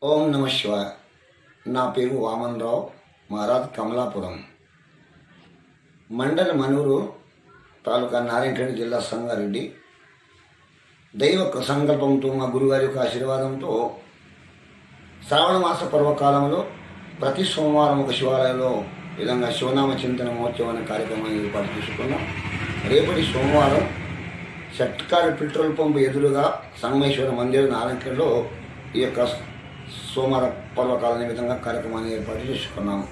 ఓం నమ శివాయ. నా పేరు వామనరావు, మహారాజ్ కమలాపురం మండల మనూరు తాలూకా నారాయణఖేడ్ జిల్లా సంగారెడ్డి. దైవ సంకల్పంతో మా గురుగారి యొక్క ఆశీర్వాదంతో శ్రావణ మాస పర్వకాలంలో ప్రతి సోమవారం ఒక శివాలయంలో విధంగా శివనామ చింతన మహోత్సవం అనే కార్యక్రమాన్ని ఏర్పాటు చేసుకున్నాం. రేపటి సోమవారం షట్కారి పెట్రోల్ పంప్ ఎదురుగా సంగమేశ్వర మందిర నారాయణఖేడ్లో ఈ యొక్క సోమవార పర్వకాల నిమిత్తంగా కార్యక్రమాన్ని ఏర్పాటు చేసుకున్నాము.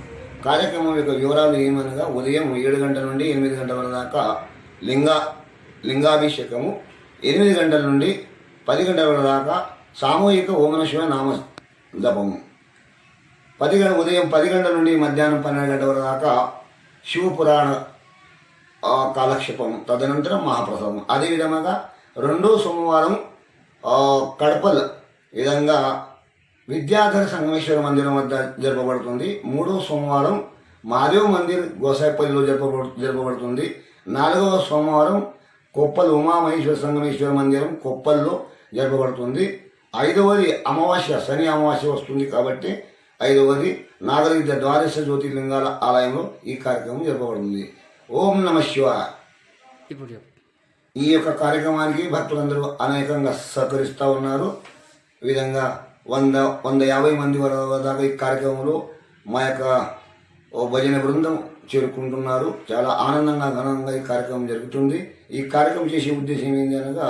కార్యక్రమం యొక్క వివరాలు ఏమనగా ఉదయం 7 గంటల నుండి 8 గంటల దాకా లింగాభిషేకము, 8 గంటల నుండి 10 గంటల దాకా సామూహిక ఓం శివ నామ జపము, ఉదయం 10 గంటల నుండి మధ్యాహ్నం 12 గంటల దాకా శివపురాణ కాలక్షేపం, తదనంతరం మహాప్రసాదం. అదేవిధంగా రెండో సోమవారం కడపల్ విధంగా విద్యాధర సంగమేశ్వర మందిరం వద్ద జరపబడుతుంది. మూడో సోమవారం మహాదేవ్ మందిర్ గోసాయిపల్లిలో జరపబడుతుంది. 4వ సోమవారం కొప్పల్ ఉమామహేశ్వర సంగమేశ్వర మందిరం కొప్పల్లో జరపబడుతుంది. 5వది అమావాస్య, శని అమావాస్య వస్తుంది కాబట్టి 5వది నాగరిక ద్వాదశ జ్యోతిర్లింగాల ఆలయంలో ఈ కార్యక్రమం జరపబడుతుంది. ఓం నమ శివాయ. ఈ యొక్క కార్యక్రమానికి భక్తులందరూ అనేకంగా సహకరిస్తూ ఉన్నారు. ఈ విధంగా 150 మంది దాకా ఈ కార్యక్రమంలో మా యొక్క భజన బృందం చేరుకుంటున్నారు. చాలా ఆనందంగా ఘనంగా ఈ కార్యక్రమం జరుగుతుంది. ఈ కార్యక్రమం చేసే ఉద్దేశం ఏంటి అనగా,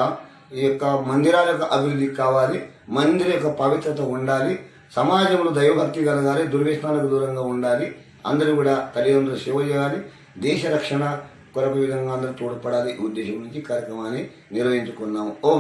ఈ యొక్క మందిరాల యొక్క అభివృద్ధి కావాలి, మందిర యొక్క పవిత్రత ఉండాలి, సమాజంలో దైవభక్తి కలగాలి, దుర్వ్యసనాలకు దూరంగా ఉండాలి, అందరూ కూడా తల్లిదండ్రులు సేవ చేయాలి, దేశ రక్షణ కొరకు విధంగా అందరూ తోడ్పడాలి. ఈ ఉద్దేశం నుంచి కార్యక్రమాన్ని నిర్వహించుకున్నాము. ఓం